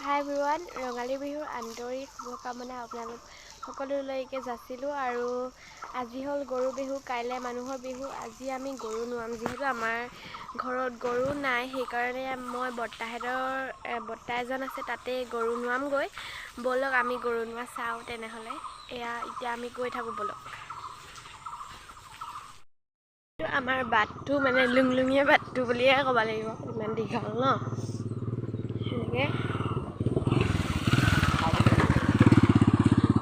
হাই everyone, Rongali বিহুৰ আন্তৰিক শুভকামনা আপোনালোক সকলোলৈকে যাচিলোঁ। আৰু আজি হ'ল গৰু বিহু, কাইলৈ মানুহৰ বিহু। আজি আমি গৰু নোৱাম, যিহেতু আমাৰ ঘৰত গৰু নাই, সেইকাৰণে মই বৰ্তা এজন আছে, তাতে গৰু নোৱামগৈ। ব'লক আমি গৰু নোৱা চাওঁ তেনেহ'লে। এতিয়া আমি গৈ থাকোঁ, ব'লক। আমাৰ বাটটো মানে লুংলুঙীয়া বাটটো বুলিয়ে ক'ব লাগিব, ইমান দীঘল ন। সেনেকৈ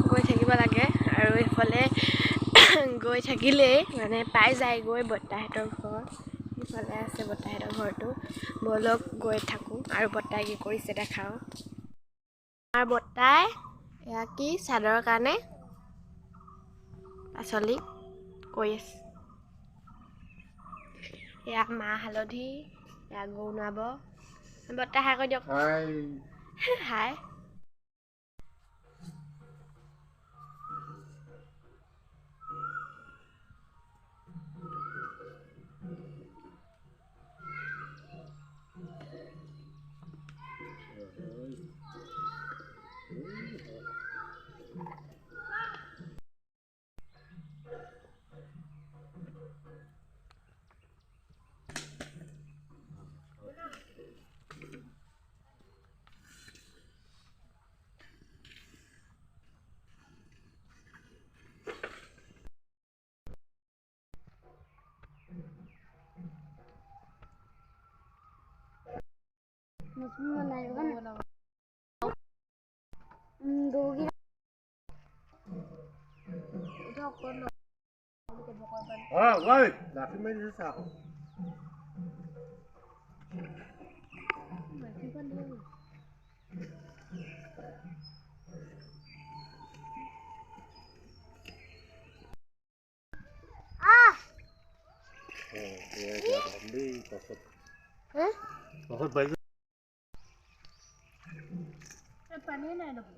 গৈ থাকিব লাগে আৰু এইফালে গৈ থাকিলেই মানে পাই যায়গৈ বৰ্তাহঁতৰ ঘৰ। ইফালে আছে বৰ্তাহঁতৰ ঘৰটো। ব'লক গৈ থাকোঁ আৰু বৰ্তাই কি কৰিছে দেখাওঁ। আমাৰ বৰ্তাই এয়া কি চাদৰৰ কাৰণে পাচলি কৰি আছে। এয়া মাহ হালধি, এয়া গৰু নোৱাব। বৰ্তা হাই কৈ দিয়ক। হাই। পানী নাই দেখোন।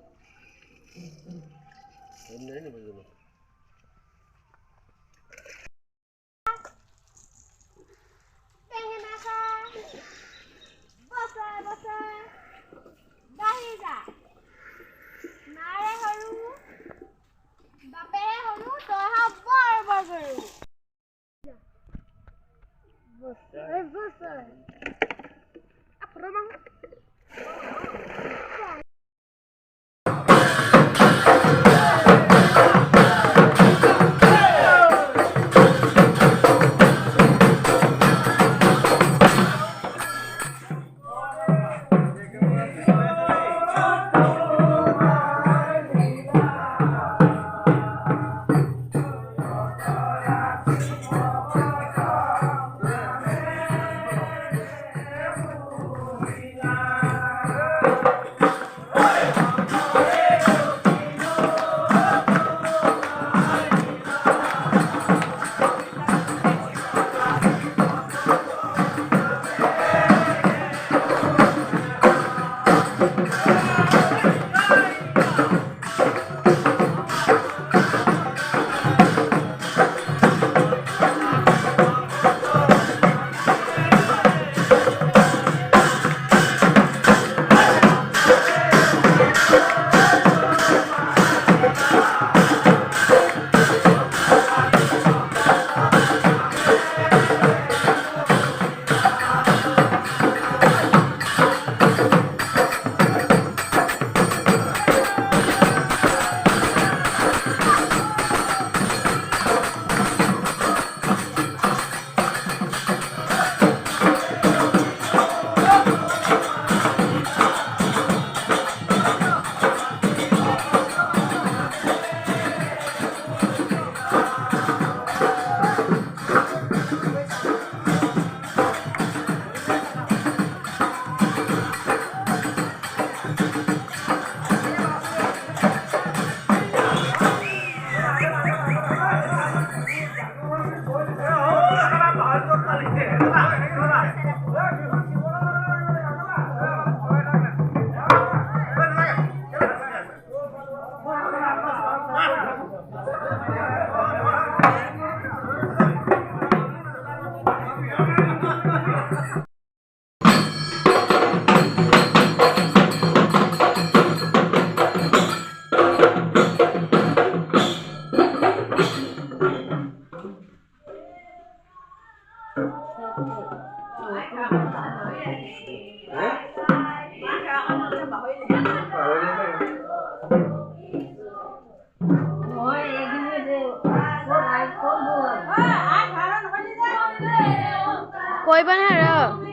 কৰিব নহয় ৰ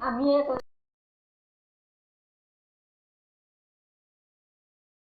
আমি